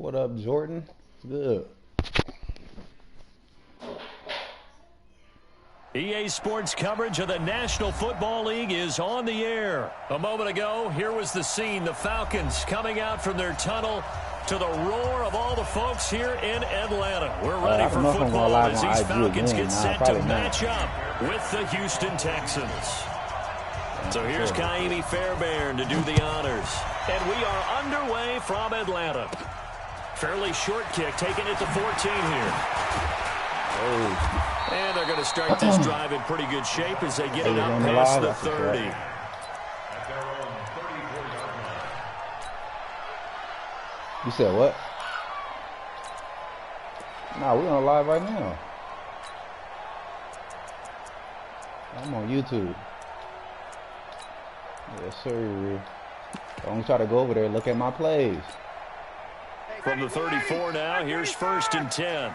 What up, Jordan? Good. EA Sports coverage of the National Football League is on the air. A moment ago, here was the scene. The Falcons coming out from their tunnel to the roar of all the folks here in Atlanta. We're ready for football as these Falcons get set to match up with the Houston Texans. So here's Kaimi Fairbairn to do the honors. And we are underway from Atlanta. Fairly short kick, taking it to 14 here. And they're going to start this drive in pretty good shape as they get it up past the 30. You said what? Nah, we're on live right now. I'm on YouTube. Yes, sir. Don't try to go over there and look at my plays. From the 34 now, here's 1st and 10.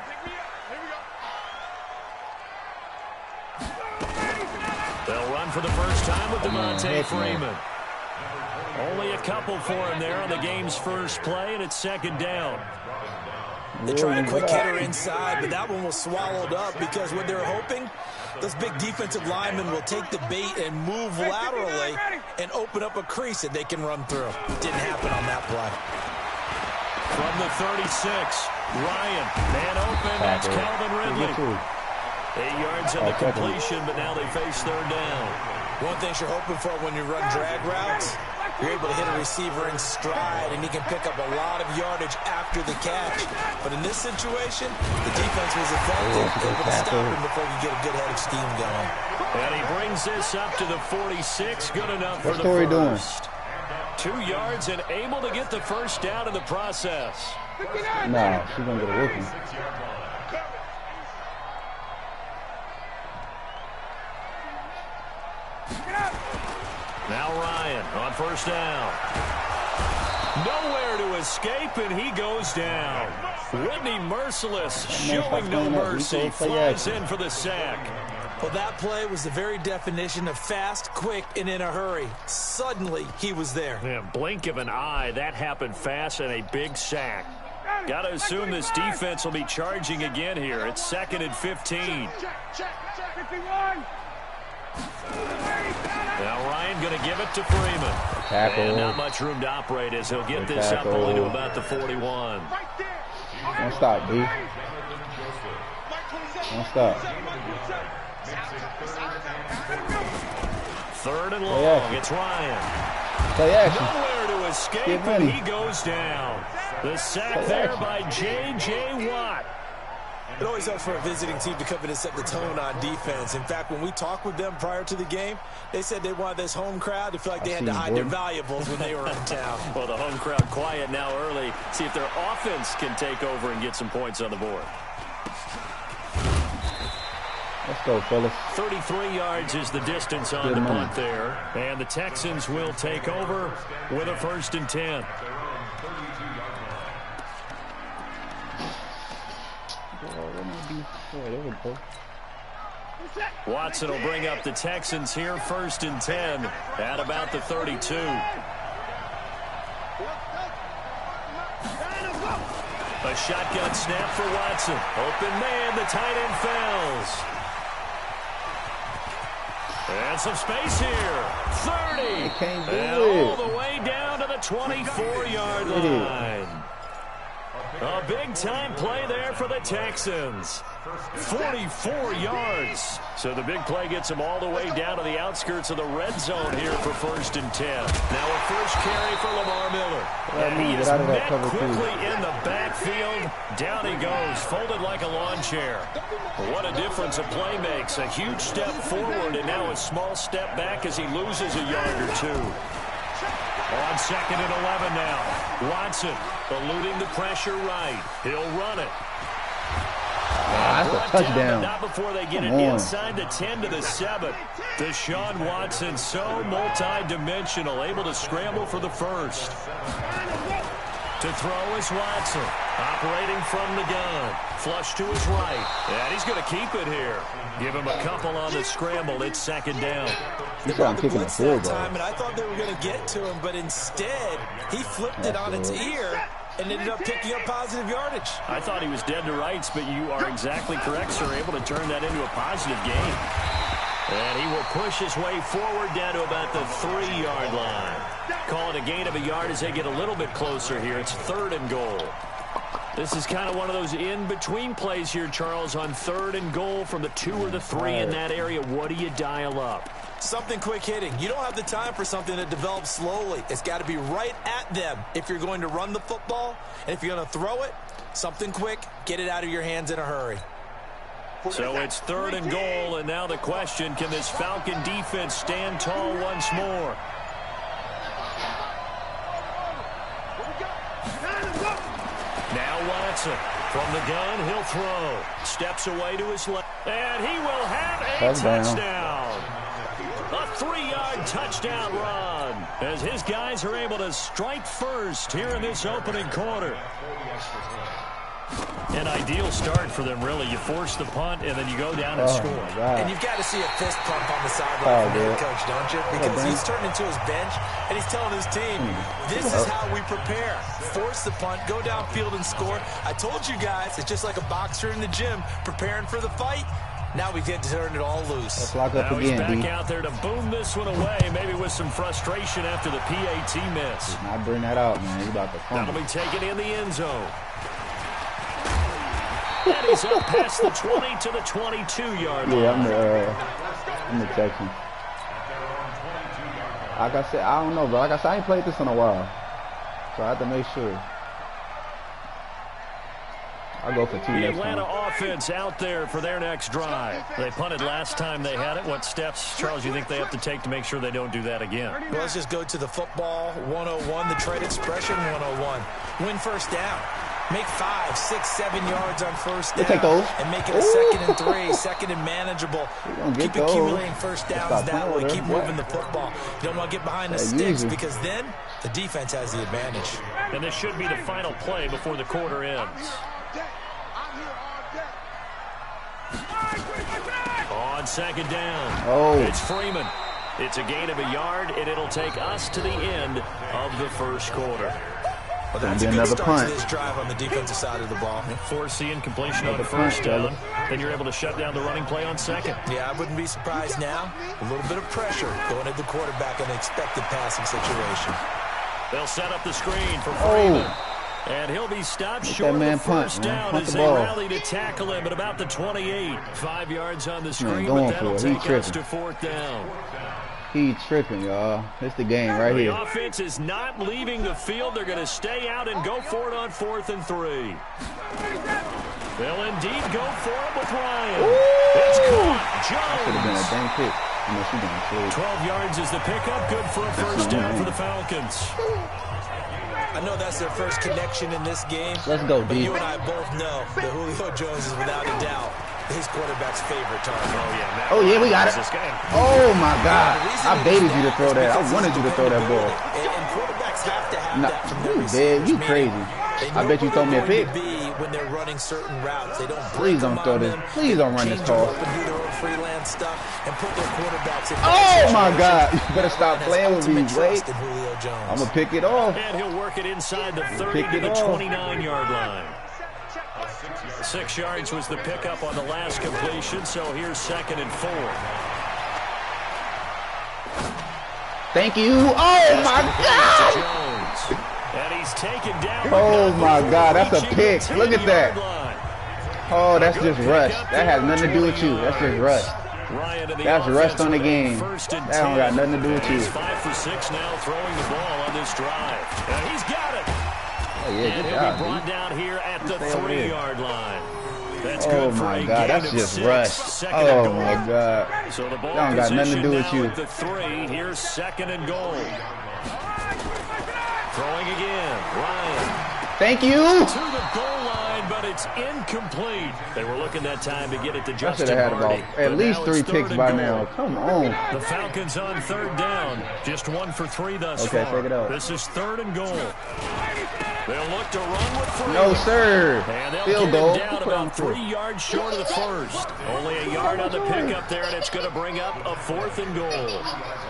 They'll run for the first time with Devontae Freeman. Only a couple for him there on the game's first play, and it's 2nd down. They try a quick hitter inside, but that one was swallowed up because what they're hoping, those big defensive linemen will take the bait and move laterally and open up a crease that they can run through. Didn't happen on that play. From the 36, Ryan, man open, that's Calvin Ridley. 8 yards on the completion, but now they face 3rd down. One thing you're hoping for when you run drag routes, you're able to hit a receiver in stride, and he can pick up a lot of yardage after the catch. But in this situation, the defense was effective, able to stop him before you get a good head of steam going. And he brings this up to the 46, good enough for the first. 2 yards and able to get the first down in the process. Nah, she's going to get a whooping. Now Ryan on 1st down. Nowhere to escape, and he goes down. Whitney Merciless, showing no mercy, flies in for the sack. Well, that play was the very definition of fast, quick, and in a hurry. Suddenly, he was there. Yeah, blink of an eye, that happened fast, and a big sack. Got to assume this defense will be charging again here. It's 2nd and 15. Now Ryan going to give it to Freeman. Tackle. And not much room to operate as he'll get this up only to about the 41. Don't stop, D. Don't stop. 3rd and long. It's Ryan. Play action. Nowhere to escape, and he goes down. The sack there by J.J. Watt. It always helps for a visiting team to come in and set the tone on defense. In fact, when we talked with them prior to the game, they said they wanted this home crowd to feel like they had to hide their valuables when they were in town. Well, the home crowd quiet now early. See if their offense can take over and get some points on the board. Let's go, fellas. 33 yards is the distance on the punt there. And the Texans will take over with a 1st and 10. Watson will bring up the Texans here, 1st and 10 at about the 32. A shotgun snap for Watson. Open man, the tight end fails. And some space here. 30. And all the way down to the 24-yard line. A big-time play there for the Texans. 44 yards. So the big play gets them all the way down to the outskirts of the red zone here for 1st and 10. Now a first carry for Lamar Miller. And he is met quickly in the backfield. Down he goes, folded like a lawn chair. What a difference a play makes. A huge step forward and now a small step back as he loses a yard or two. On 2nd and 11 now. Watson eluding the pressure right. He'll run it. That's a touchdown. Not before they get it inside the 10 to the 7. Deshaun Watson, so multi-dimensional, able to scramble for the first. To throw is Watson, operating from the gun. Flush to his right, and he's going to keep it here. Give him a couple on the scramble. It's 2nd down. He's trying to kick that time, and I thought they were going to get to him, but instead, he flipped it on its ear and ended up picking up positive yardage. I thought he was dead to rights, but you are exactly correct, sir. Able to turn that into a positive gain. And he will push his way forward down to about the 3-yard line. Call it a gain of a yard as they get a little bit closer here. It's 3rd and goal. This is kind of one of those in-between plays here, Charles, on 3rd and goal from the 2 or the 3 in that area. What do you dial up? Something quick hitting. You don't have the time for something that develops slowly. It's got to be right at them if you're going to run the football. And if you're going to throw it, something quick, get it out of your hands in a hurry. So it's 3rd and goal, and now the question, can this Falcon defense stand tall once more? Now Watson from the gun, he'll throw. Steps away to his left, and he will have a touchdown. A 3-yard touchdown run as his guys are able to strike first here in this opening quarter. An ideal start for them, really. You force the punt, and then you go down and score. And you've got to see a fist pump on the sideline from the head coach, don't you? Because he's turned into his bench, and he's telling his team, this is how we prepare. Force the punt, go downfield and score. I told you guys, it's just like a boxer in the gym preparing for the fight. Now we get to turn it all loose. Let's lock up now again, he's back out there to boom this one away, maybe with some frustration after the PAT miss. Not bring that out, man. He's about to fumble. That'll be taken in the end zone. And he's up past the 20 to the 22-yard line. Yeah, I'm the Texans. Like I said, I don't know, bro. Like I said, I ain't played this in a while. So I have to make sure. I'll go for 2 The next Atlanta time. offense out there for their next drive. They punted last time they had it. What steps, Charles, you think they have to take to make sure they don't do that again? Well, let's just go to the football 101, the trade expression 101. Win first down. Make 5, 6, 7 yards on first down. Take those. And make it a 2nd and 3, 2nd and manageable. Keep accumulating first downs that way. Keep moving the football. You don't want to get behind the sticks because then the defense has the advantage. And this should be the final play before the quarter ends. On 2nd down, it's Freeman. It's a gain of a yard, and it'll take us to the end of the first quarter. Well, that's a good start to this drive on the defensive side of the ball. Force the incompletion on first down. Then you're able to shut down the running play on 2nd. Yeah, I wouldn't be surprised now. A little bit of pressure going at the quarterback in an expected passing situation. They'll set up the screen for Freeman. And he'll be stopped short of the first down as they rally to tackle him at about the 28. 5 yards on the screen, but that'll take us to 4th down. He tripping, y'all. It's the game right here. The offense is not leaving the field. They're going to stay out and go for it on 4th and 3. They'll indeed go for it with Ryan. It's caught. Jones. Could have been a dang pick. 12 yards is the pickup. Good for a first down for the Falcons. I know that's their first connection in this game. Let's go, but D. you and I both know that Julio Jones is without a doubt his quarterback's favorite target. Oh, yeah, we got it. Oh, my God. I baited you to throw that. I wanted you to throw that ball. And quarterbacks have to have that from their receivers. You crazy. I bet you throw me a pick. When they're running certain routes, they don't Please don't throw this. Please don't run this call. Freelance stuff and put their quarterbacks in. Oh, my God. You better stop playing with me, Wade. I'm going to pick it off. And he'll work it inside the 30 to the 29-yard line. 6 yards was the pickup on the last completion, so here's 2nd and 4. Thank you. Oh, my God. And he's taken down. Oh, my God. That's a pick. Look at that. Oh, that's just rust. That has nothing to do with you. That's just rust. That's rust on the game. That don't got nothing to do with you. He's 5 for 6 now throwing the ball on this drive. And he's got it. Oh, yeah, and good he'll job, be brought dude. down here at the 3-yard line. That's good Oh, for my a God. gain That's of just 6. rust. 2nd and Oh, goal. my God. So the ball That don't got nothing to do with you. At the 3. Here's 2nd and goal. Throwing again. Ryan. Thank you. To the goal line, but it's incomplete. They were looking that time to get it to I Justin should have had Hardy. about at least 3 picks by now. Come on. The Falcons on 3rd down. Just 1 for 3 thus far. Okay, take it out. This is 3rd and goal. They'll look to run with three. No, sir. And they'll Field get goal. him down about 3 yards short of the first. Only a yard on the pickup there, and it's going to bring up a 4th and goal.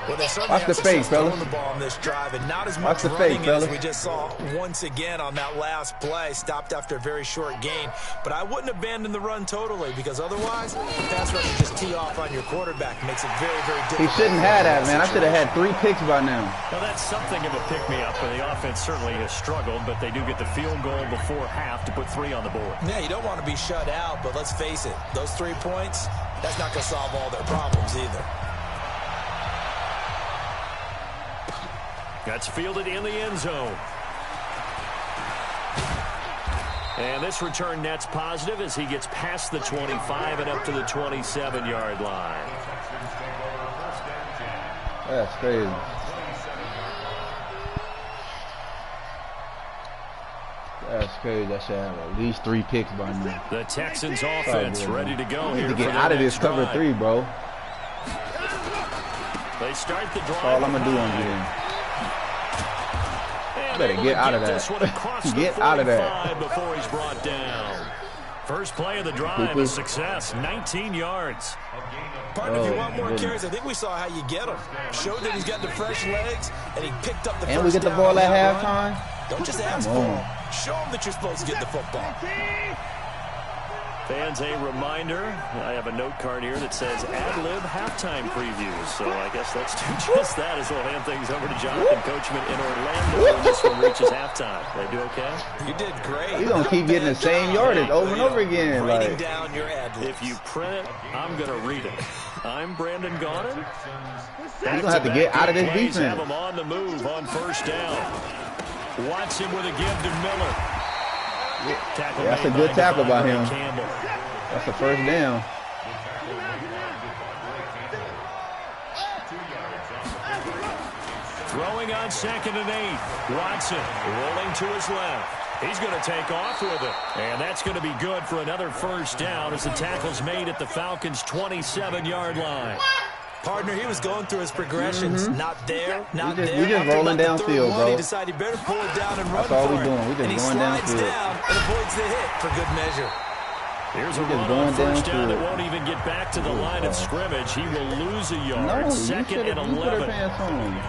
Well, they certainly Watch the fake, fellas. the ball on this drive, and not as Watch much the running fake, as fellas. we just saw once again on that last play. Stopped after a very short gain. But I wouldn't abandon the run totally, because otherwise, pass rush just tee off on your quarterback. Makes it very, very difficult. He shouldn't have that, man. I should have had 3 picks by now. Well, that's something of a pick-me-up, and the offense certainly has struggled, but they do get the field goal before half to put 3 on the board. Yeah, you don't want to be shut out, but let's face it, those 3 points, that's not going to solve all their problems either. That's fielded in the end zone. And this return net's positive as he gets past the 25 and up to the 27-yard line. That's crazy. That's crazy. I should have at least 3 picks by now. The Texans offense ready to go Need here. to get out of this cover 3, bro. They start the drive. That's all I'm going to do on you then. Better get out of that. Get out of that. Before he's brought down. First play of the drive, a success, 19 yards. Partner, if you want more carries, I think we saw how you get him. Showed that he's got the fresh legs, and he picked up the first down. And we get the ball at halftime? Don't just ask for him. Show him that you're supposed to get the football. Fans, a reminder, I have a note card here that says ad-lib halftime previews. So I guess let's do just that as we'll hand things over to Jonathan Coachman in Orlando when this one reaches halftime. Did I do okay? You did great. He's going to keep getting the same yardage over and over again. Writing down your ad-libs. If you print it, I'm going to read it. I'm Brandon Gaudin. He's going to have to get out of this defense. Have him on the move on first down. Watson with a give to Miller. Yeah, that's a good tackle by him. Campbell. That's the first down. Throwing on 2nd and 8. Watson rolling to his left. He's going to take off with it. And that's going to be good for another first down as the tackle's made at the Falcons' 27-yard line. Partner, he was going through his progressions. Not there, not there. We just rolling downfield, bro. He decided he better pull it down and run That's all for we're it. doing. We're just going downfield. Down and avoids the hit for good measure. Here's a run on first down that won't even get back to the line of scrimmage. He will lose a yard. No, 2nd and 11.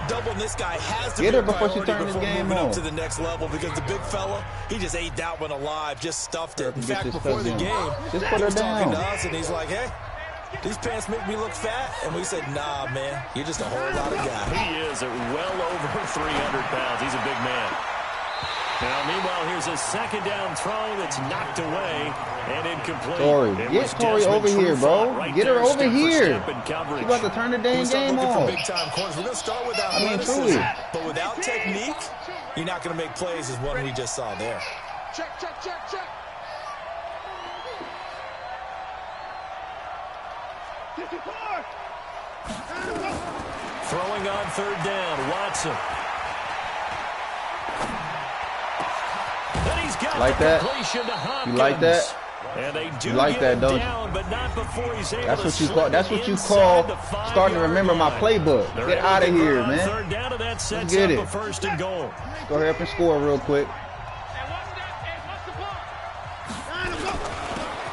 Double, this guy has to get be her before she turns this game up on. to the next level because the big fella, he just ate that one alive, just stuffed it. In fact, before the game, just put he her was talking down. to us, and he's like, hey, these pants make me look fat. And we said, nah, man, you're just a whole lot of guy. He is well over 300 pounds. He's a big man. Now, meanwhile, here's a 2nd down throw that's knocked away and incomplete. Tori, get Tori over here, bro. Get her over here. She's about to turn the dang game off. Big time corners. We're going to start with truly. But without technique, you're not going to make plays as one we just saw there. Check. Throwing on 3rd down, Watson. Like that? You like that? And they do you like that, don't down, but not before he's able That's what you call. That's what you call starting to remember my playbook. Get out of here, man. 3rd down, and that sets Get up it. a 1st and goal. Go ahead up and score real quick.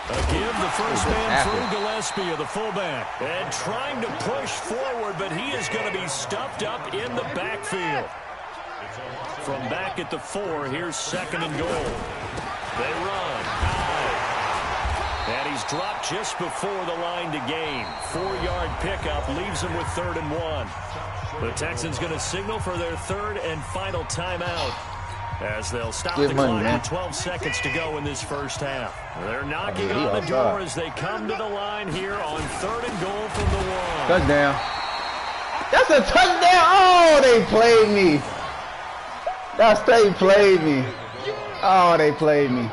A give the first man through Gillespie of the fullback. And trying to push forward, but he is going to be stuffed up in the backfield. From back at the 4, here's 2nd and goal. They run high. And he's dropped just before the line to gain. 4-yard pickup leaves him with 3rd and 1. The Texans going to signal for their 3rd and final timeout as they'll stop the clock with 12 seconds to go in this first half. They're knocking on the door as they come to the line here on 3rd and goal from the 1. Touchdown. That's a touchdown. Oh, they played me. They played me. Oh, they played me.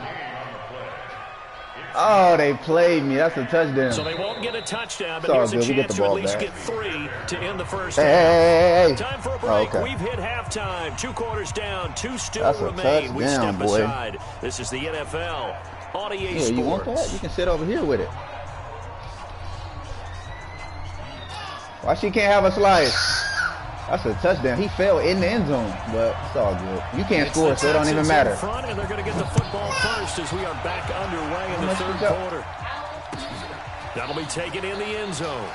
Oh, they played me. That's a touchdown. So they won't get a touchdown, but it's here's a good. chance to at least get 3 to end the first half. Hey. Time for a break. We've hit halftime. 2 quarters down. 2 still That's remain. We step boy. aside. This is the NFL on EA Yeah, Sports. you want that? You can sit over here with it. Why she can't have a slice? That's a touchdown. He fell in the end zone, but it's all good. You can't score, so it don't even matter. Front, and they're going to get the football first as we are back underway in the third quarter. That'll be taken in the end zone.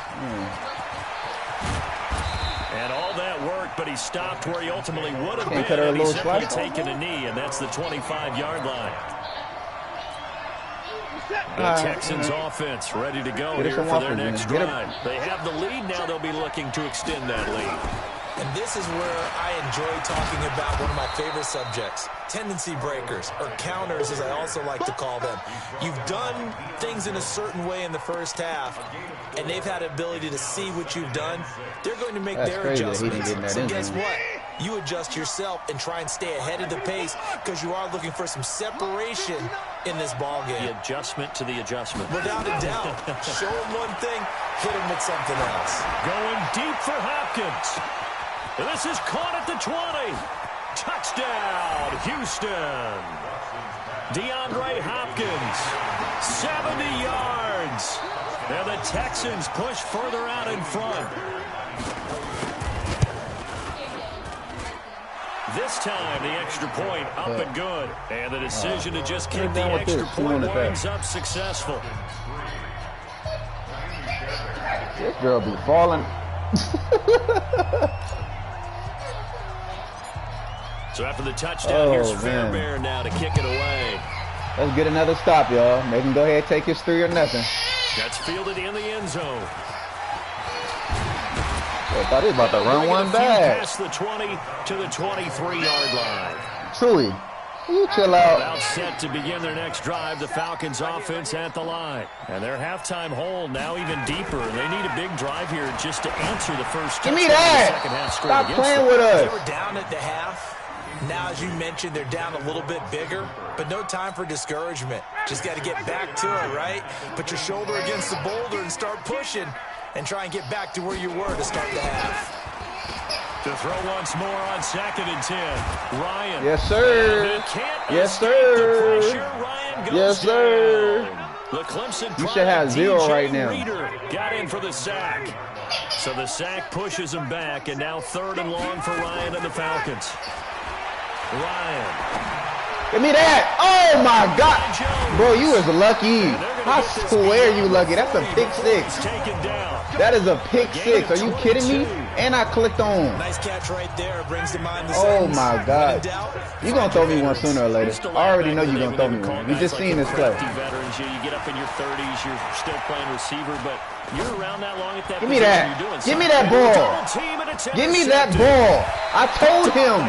And all that work, but he stopped where he ultimately would have been. And he's simply taken a knee, and that's the 25-yard line. The Texans offense ready to go here for their next drive. They have the lead now. They'll be looking to extend that lead. And this is where I enjoy talking about one of my favorite subjects, tendency breakers, or counters as I also like to call them. You've done things in a certain way in the first half, and they've had the ability to see what you've done. They're going to make their adjustments. So guess what? You adjust yourself and try and stay ahead of the pace because you are looking for some separation in this ball game. The adjustment to the adjustment. Without a doubt. Show them one thing, hit them with something else. Going deep for Hopkins. This is caught at the 20. Touchdown, Houston. DeAndre Hopkins, 70 yards. And the Texans push further out in front. This time, the extra point up and good. And the decision to just kick the extra point winds up successful. This girl be falling. So after the touchdown, here's Fairbairn now to kick it away. Let's get another stop, y'all. Make him go ahead and take his 3 or nothing. That's fielded in the end zone. I thought he was about to run one back. Past the 20 to the 23-yard line. Chewy, you chill out. About set to begin their next drive, the Falcons offense at the line. And their halftime hole now even deeper. They need a big drive here just to answer the first touchdown. Give me that. Stop playing with us. They were down at the half. Now, as you mentioned, they're down a little bit bigger, but no time for discouragement. Just got to get back to it, right? Put your shoulder against the boulder and start pushing and try and get back to where you were to start the half. To throw once more on 2nd and 10. Ryan. Yes, sir. Yes, sir. Ryan goes yes, sir. Down. The Clemson you should have 0 right now. Reader got in for the sack. So the sack pushes him back, and now 3rd and long for Ryan and the Falcons. Ryan. Give me that. Oh, my God. Bro, you was lucky. I swear you lucky. That's a pick 6. That is a pick 6. Are you kidding me? And I clicked on. Nice catch right there. Brings to mind the oh, my God. You're going to throw me one sooner or later. I already know you're going to throw me one. You just seen this play. Veterans, you get up in your 30s, you're still playing receiver, but you're around that long at that Give me that. Give me that ball. Give me that ball. I told him.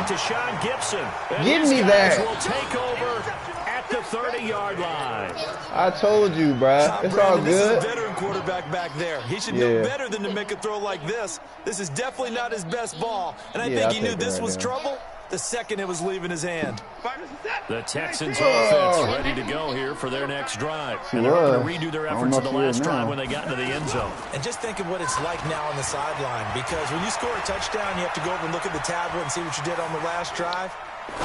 Give me that. Will take over at the 30-yard line. I told you, bruh. It's all good. This is a veteran quarterback back there. He should know better than to make a throw like this. This is definitely not his best ball, and I think he knew this was trouble the second it was leaving his hand. The Texans offense ready to go here for their next drive. And they're going to redo their efforts in the last drive when they got into the end zone. And just think of what it's like now on the sideline, because when you score a touchdown, you have to go over and look at the tablet and see what you did on the last drive.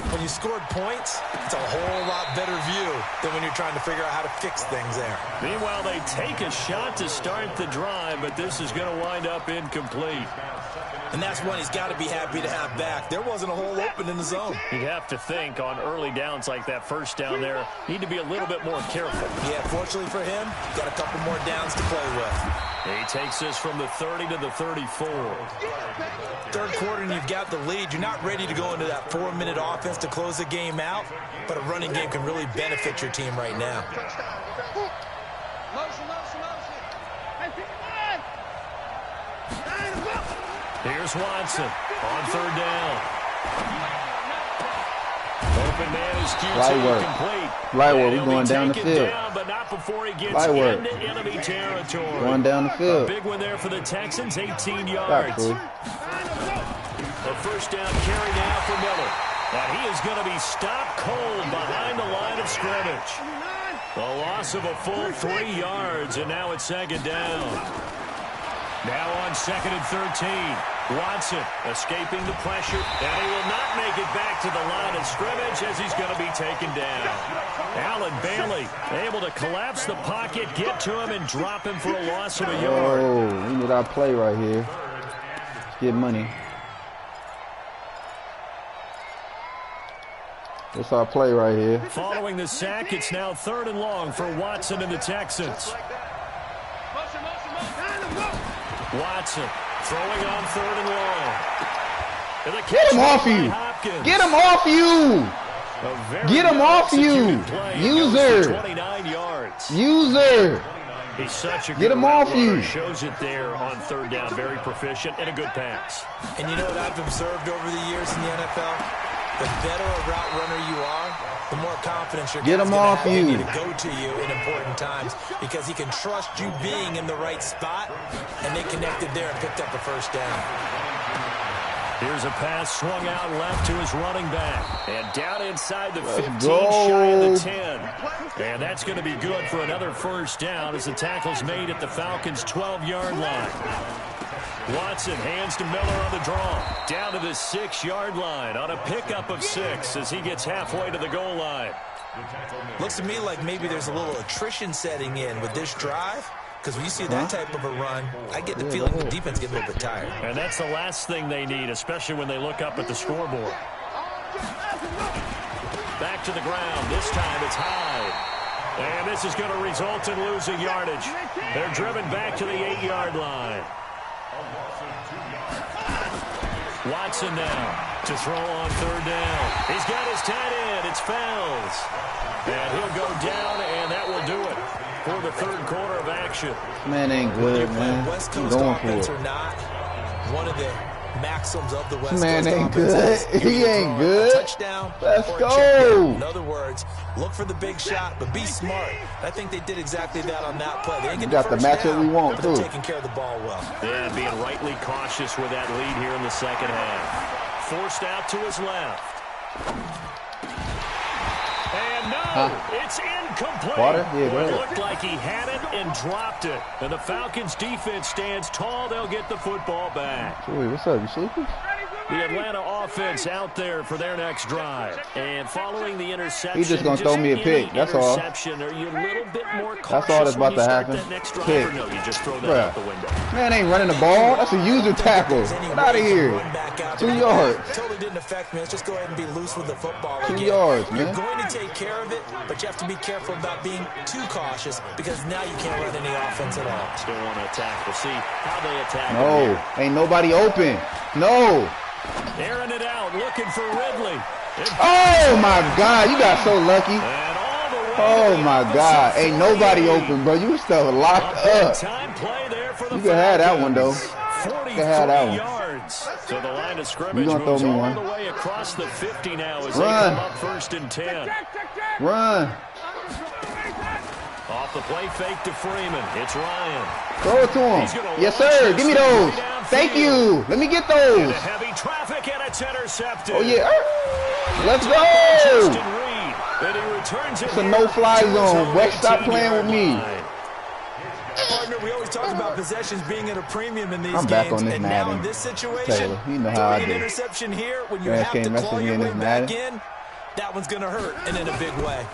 When you scored points, it's a whole lot better view than when you're trying to figure out how to fix things there. Meanwhile, they take a shot to start the drive, but this is going to wind up incomplete. And that's one he's got to be happy to have back. There wasn't a hole open in the zone. You'd have to think on early downs like that first down there, need to be a little bit more careful. Yeah, fortunately for him, got a couple more downs to play with. He takes this from the 30 to the 34. Third quarter and you've got the lead. You're not ready to go into that 4-minute offense to close the game out, but a running game can really benefit your team right now. Here's Watson on 3rd down. Open man is QT complete. Light work. We're going down the field. But not before he gets into enemy territory. Going down the field. A big one there for the Texans, 18 yards. A first down carry now for Miller. And he is going to be stopped cold behind the line of scrimmage. A loss of a full 3 yards, and now it's 2nd down. Now on 2nd and 13. Watson escaping the pressure, and he will not make it back to the line of scrimmage as he's going to be taken down. Allen Bailey able to collapse the pocket, get to him, and drop him for a loss of a yard. Oh, we need our play right here. Let's get money. What's our play right here? Following the sack, it's now 3rd and long for Watson and the Texans. Watson throwing on 3rd and long. And get him off you! Get him off you! Get him off you! User! 29 yards. User! He's such a good get him off you! Shows it there on 3rd down. Very proficient and a good pass. And you know what I've observed over the years in the NFL? The better a route runner you are, the more confidence you're going to have to go to you in important times because he can trust you being in the right spot, and they connected there and picked up a 1st down. Here's a pass swung out left to his running back. And down inside the 15, shy of the 10. And that's going to be good for another 1st down as the tackle's made at the Falcons' 12-yard line. Watson hands to Miller on the draw. Down to the 6-yard line on a pickup of 6 as he gets halfway to the goal line. Looks to me like maybe there's a little attrition setting in with this drive. Because when you see that type of a run, I get the feeling the defense gets a little bit tired. And that's the last thing they need, especially when they look up at the scoreboard. Back to the ground. This time it's Hyde. And this is going to result in losing yardage. They're driven back to the 8-yard line. Watson now to throw on 3rd down. He's got his tight end. It's Fells. And he'll go down, and that will do it for the 3rd quarter of action. Man ain't good, man. West Coast offense or not, one of the maxims of the West Coast man ain't offense good. He ain't good. Touchdown. Let's go. In other words, look for the big shot, but be smart. I think they did exactly that on that play. They didn't get got the matchup we want, too. Taking care of the ball well. Yeah, being rightly cautious with that lead here in the 2nd half. Forced out to his left. And no, it's incomplete. Water? Yeah, go ahead. It looked like he had it and dropped it. And the Falcons defense stands tall. They'll get the football back. Joey, what's up? You sleeping? The Atlanta offense out there for their next drive. And following the interception, he's just going to throw me a pick. That's all. Are you a little bit more cautious? That's all that's about to happen. Pick. No, you just throw that out the window. Man ain't running the ball. That's a user tackle. Get out of here. 2 yards. Totally didn't affect me. Let's just go ahead and be loose with the football. 2 yards, man. You're going to take care of it, but you have to be careful about being too cautious because now you can't run any offense at all. Still want to attack. We'll see how they attack. No, ain't nobody open. No. Airing it out, looking for Ridley. Oh, my God. You got so lucky. Oh, my God. Ain't nobody open, bro. You still locked up. You can have that one, though. You can have that one. So the line of scrimmage moves throw me all one. the way across the 50 now as Run. they come up 1st and 10. Run. Off the play fake to Freeman. It's Ryan. Throw it to him. Yes, sir. Give me those. Thank you. Let me get those. Heavy traffic and it's intercepted. Oh, yeah. Let's go. It's a no-fly zone. West, stop playing with me. Partner, we always talk about possessions being at a premium in these I'm games. back on this and Madden. now in this situation, Taylor, you know how I an do. interception here when you Guys have can't to mess claw with me your in way this back Madden. in, that one's going to hurt, and in a big way.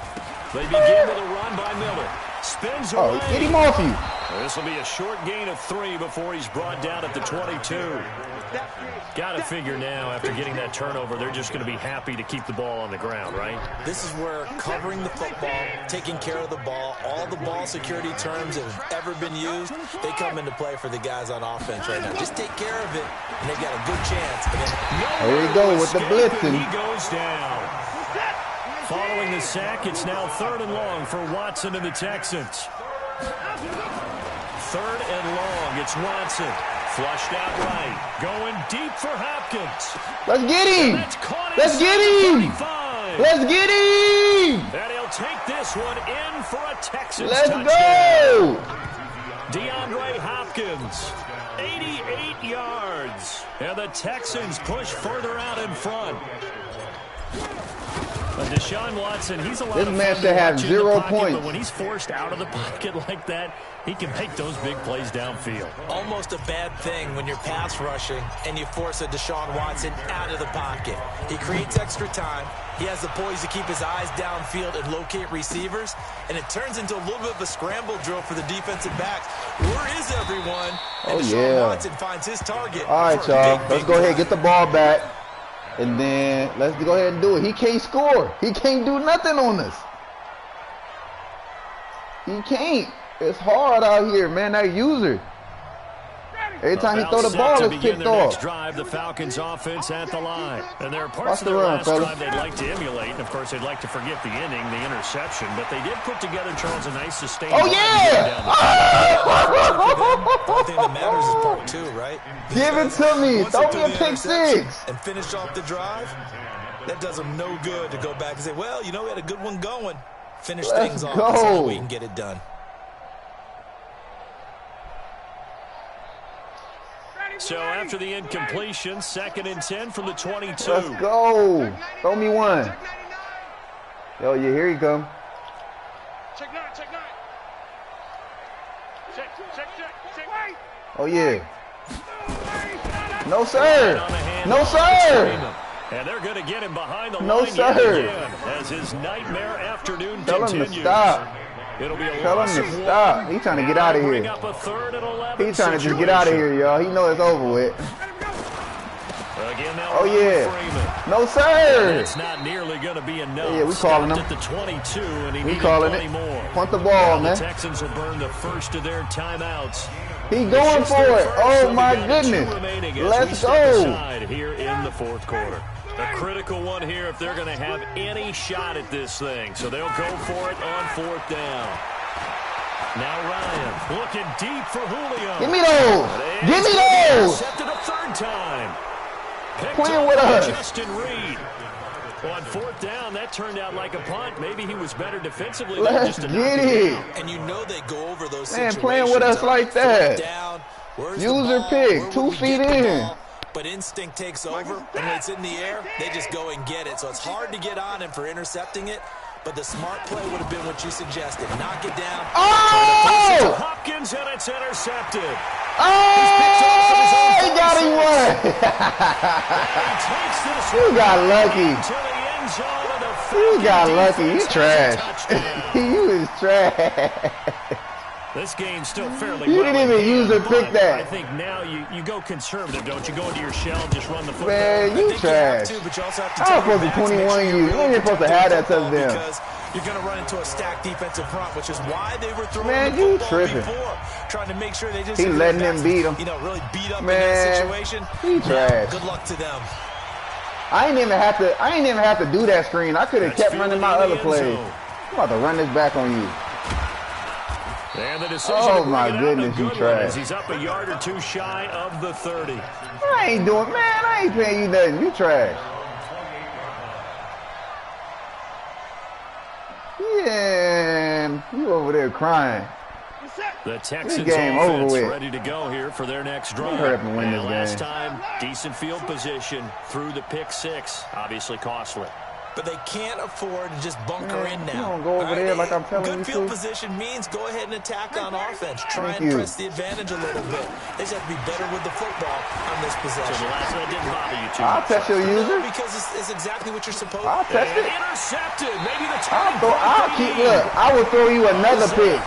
They begin with a run by Miller. Spins away. Oh, get him off you. This will be a short gain of 3 before he's brought down at the 22. Got to figure now, after getting that turnover, they're just going to be happy to keep the ball on the ground, right? This is where covering the football, taking care of the ball, all the ball security terms that have ever been used, they come into play for the guys on offense right now. Just take care of it, and they've got a good chance. There you go with the blitzing. He goes down. Following the sack, it's now 3rd and long for Watson and the Texans. 3rd and long, it's Watson. Flushed out right. Going deep for Hopkins. Let's get him. Let's get him. Let's get him. And he'll take this one in for a Texans touchdown. Go. DeAndre Hopkins, 88 yards. And the Texans push further out in front. Deshaun Watson, he's a lot this of man fun should to have watch 0 in the pocket, points. But when he's forced out of the pocket like that, he can make those big plays downfield. Almost a bad thing when you're pass rushing and you force a Deshaun Watson out of the pocket. He creates extra time. He has the poise to keep his eyes downfield and locate receivers, and it turns into a little bit of a scramble drill for the defensive backs. Where is everyone? And Deshaun Watson finds his target. All right, y'all. Let's go ahead and get the ball back. And then let's go ahead and do it. He can't score. He can't do nothing on us. He can't. It's hard out here, man. That user. Every time he throw the ball, it's kicked off. Drive, the Falcons offense at the line. And there are parts of their last drive they'd like to emulate. And, of course, they'd like to forget the inning, the interception. But they did put together, Charles, a nice sustained. Oh, yeah! The only thing that matters is part two, right? Give it to me. Throw me a pick six. And finish off the drive. That does them no good to go back and say, well, you know, we had a good one going. Finish things off so we can get it done. So after the incompletion, 2nd and 10 from the 22. Let's go. Throw me one. Oh, yeah, here he come. Check 9, check 9. Check. Oh, yeah. No, sir. No, sir. And they're going to get him behind the line. No, sir. As his nightmare afternoon Tell continues. him to stop. It'll be a Tell him to stop. He's trying to get out of here. He's trying to just get out of here, y'all. He knows it's over with. Oh, yeah. No, sir. It's not nearly going to be enough. Yeah, we calling him. At the 22, and he we calling it. More. Punt the ball, man. The Texans will burn the first of their timeouts. He going for it. Oh, my goodness. Let's go. Here in the 4th quarter. A critical one here if they're going to have any shot at this thing. So they'll go for it on 4th down. Now Ryan looking deep for Julio. Give me those. Give me those. Accepted a 3rd time. Playing with us. Justin Reed. On 4th down, that turned out like a punt. Maybe he was better defensively. Let's get it. And you know they go over those situations. Man, playing with us like that. User pick, 2 feet in. But instinct takes over, and when it's in the air, they just go and get it. So it's hard to get on him for intercepting it, but the smart play would have been what you suggested. Knock it down. Oh! Hopkins, and it's intercepted. Oh! He got him one. You got lucky. You got lucky. You trash. You is trash. This game's still fairly You didn't even use or pick that. I think now you go conservative, don't you? Go into your shell, just run the football. Man, you trash. I was supposed to 21 you. You ain't supposed to have that touchdown. Because you're going to run into a stacked defensive front, which is why they were throwing the football before. Trying to make sure they just... He letting him beat him. You know, really beat up in that situation. He trash. Good luck to them. I ain't even have to do that screen. I could have kept running my other plays. I'm about to run this back on you. And the decision oh my goodness, you trash. He's up a yard or 2 shy of the 30. I ain't doing, man, I ain't paying you nothing. You trash. Yeah, you over there crying. The Texans game over with. Ready to go here for their next drive. Hurry up and win this last game. time, decent field position through the pick 6. Obviously costly. But they can't afford to just bunker in now. You don't go over there like I'm telling you to. Good field position means go ahead and attack on offense. Try and press the advantage a little bit. They just have to be better with the football on this possession. So the last one didn't bother you too I'll test your user. No, because it's exactly what you're supposed to do. I'll test it. Intercepted. Maybe the I will throw you another pick.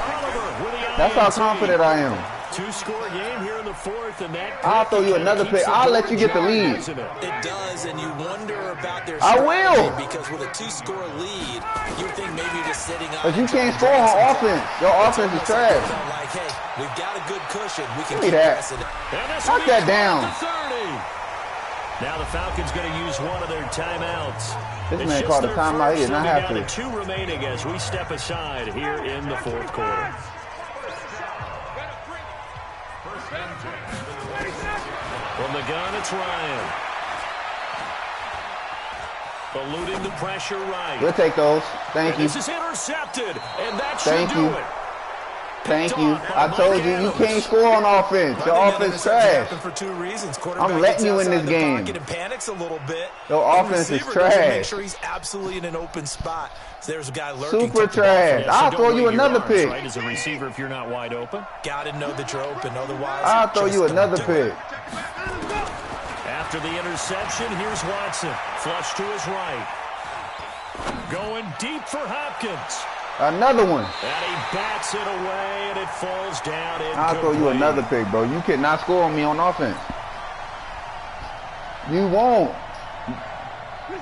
That's how confident I am. 2-score game here in the 4th, and that I'll throw you another pick. I'll let you get the lead. It does, and you wonder about their I will. Because with a 2-score lead, you think maybe you're just sitting on. But you can't score on offense. Your offense is trash. Like, hey, we've got a good cushion. We can keep pressing it. Knock that down. Now the Falcons going to use one of their timeouts. This man called a timeout. He did not have to. 2 remaining as we step aside here in the 4th quarter. From the gun, it's Ryan. Eluding the pressure right. We'll take those. Thank you. This is intercepted, and that should do it. Thank you. I told you, you can't score on offense. Your offense trash. For 2 reasons. I'm letting you in this game. Panics a little bit. Your offense is trash. Make sure he's absolutely in an open spot. So there's a guy lurking. Super trash. I'll throw you another pick. Right, as a receiver, if you're not wide open. Got to know that you're open. Otherwise, I'll throw you another pick. After the interception, here's Watson. Flush to his right. Going deep for Hopkins. Another one. And he bats it away, and it falls down. I'll throw you another pick, bro. You cannot score on me on offense. You won't.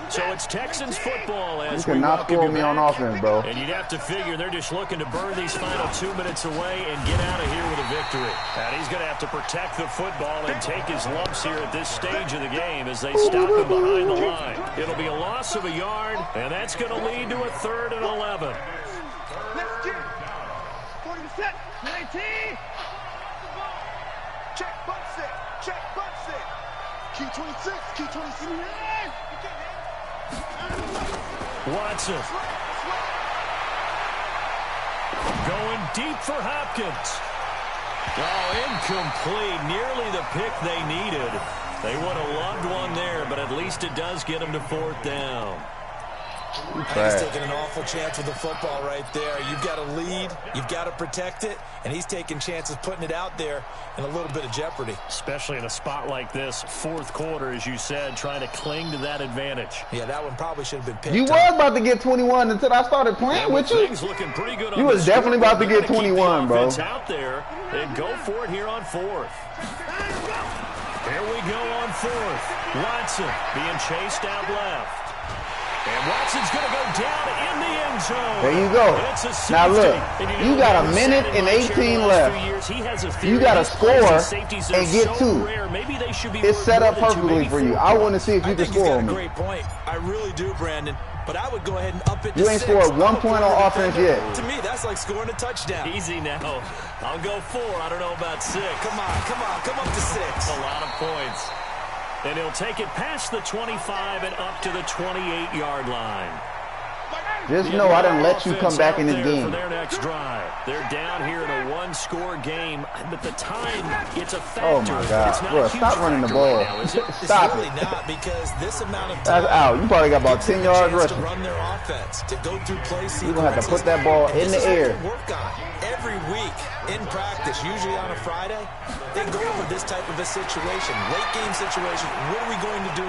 So it's Texans football as you cannot score me on offense, bro. And you'd have to figure they're just looking to burn these final 2 minutes away and get out of here with a victory. And he's going to have to protect the football and take his lumps here at this stage of the game as they stop him behind the line. It'll be a loss of a yard, and that's going to lead to a 3rd and 11. Let's get 40%. 19. Check, butt set. Check, butt set. Key 26. Key 26. Watson. Going deep for Hopkins. Oh, incomplete. Nearly the pick they needed. They would have loved one there, but at least it does get them to 4th down. He's taking an awful chance with the football right there. You've got to lead, you've got to protect it, and he's taking chances putting it out there in a little bit of jeopardy. Especially in a spot like this, 4th quarter, as you said, trying to cling to that advantage. Yeah, that one probably should have been picked You was about to get 21 until I started playing with you. Looking pretty good. You was definitely about to get 21, bro. Out there and go for it here on 4th. Here we go on 4th. Watson being chased out left. And Watson's going to go down in the end zone. There you go. Now look, you got a minute and 18 left. You got to score and get 2. It's set up perfectly for you. I want to see if you can score on me. Great point. I really do, Brandon. But I would go ahead and up it to 6. You ain't scored 1 point on offense yet. To me, that's like scoring a touchdown. Easy now. I'll go 4. I don't know about 6. Come on. Come up to 6. A lot of points. And he'll take it past the 25 and up to the 28-yard line. Just know I didn't let you come back in this game. For their next drive. They're down here in a 1-score game, but the time, it's a factor. Oh my God, bro, stop running the ball. Right Stop really it. Not because this amount of time. That's out. You probably got about 10 yards rushing. To run their offense, to go through play sequences. You're gonna have to put that ball in the air. Work on every week in practice, usually on a Friday. They go over this type of a situation, late game situation. What are we going to do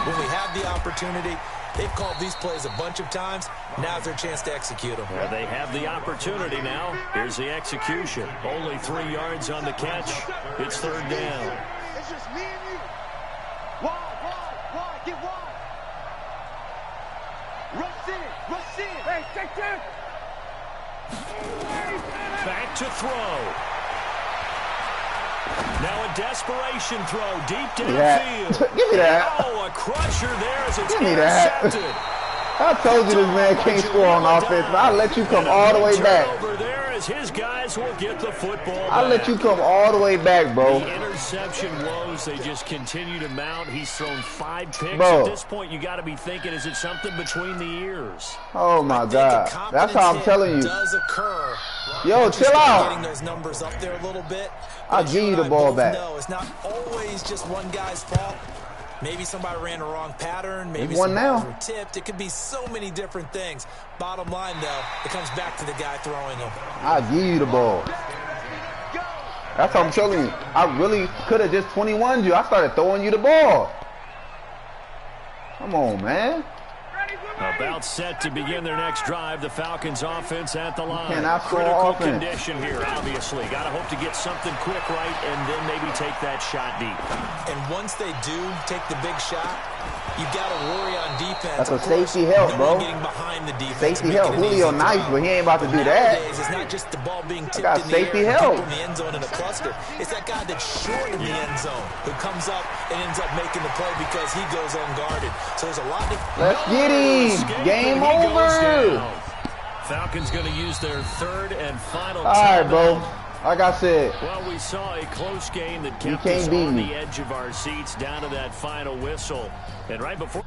when we have the opportunity? They've called these plays a bunch of times. Now's their chance to execute them. Yeah, they have the opportunity now. Here's the execution. Only 3 yards on the catch. It's 3rd down. It's just me and you. Wide. Get wide. Rush in. Hey, take that. Back to throw. Now a desperation throw deep downfield. Give me that. Oh, a crusher there as it's Give me that. intercepted. I told you this man can't score on offense, but I'll let you come all the way back. Over there as his guys will get the football I'll let you come all the way back, bro. The interception woes, they just continue to mount. He's thrown 5 picks. Bro. At this point, you got to be thinking, is it something between the ears? Oh my God. That's how I'm telling you. Does occur. Yo, chill out. Getting those numbers up there a little bit. I'll give you the ball back. No, it's not always just one guy's fault. Maybe somebody ran the wrong pattern. Maybe one now. balls were tipped. It could be so many different things. Bottom line, though, it comes back to the guy throwing them. I'll give you the ball. That's what I'm telling you. I really could have just 21'd you. I started throwing you the ball. Come on, man. About set to begin their next drive. The Falcons offense at the line. Cannot score Critical offense. condition here, obviously. Got to hope to get something quick right and then maybe take that shot deep. And once they do take the big shot, you've got to worry on defense. That's a safety help, bro. Getting behind the defense. Safety help. Julio nice, but he ain't about to do that. Nowadays, it's not just the ball being tipped got in the safety air help. in the end zone in a cluster. It's that guy that's short in the end zone who comes up and ends up making the play because he goes unguarded. So there's a lot to... Let's get him. Game over. Falcons going to use their 3rd and final All right, bro. Like I said. Well, we saw a close game that kept can't us beat on me. the edge of our seats down to that final whistle. And right before...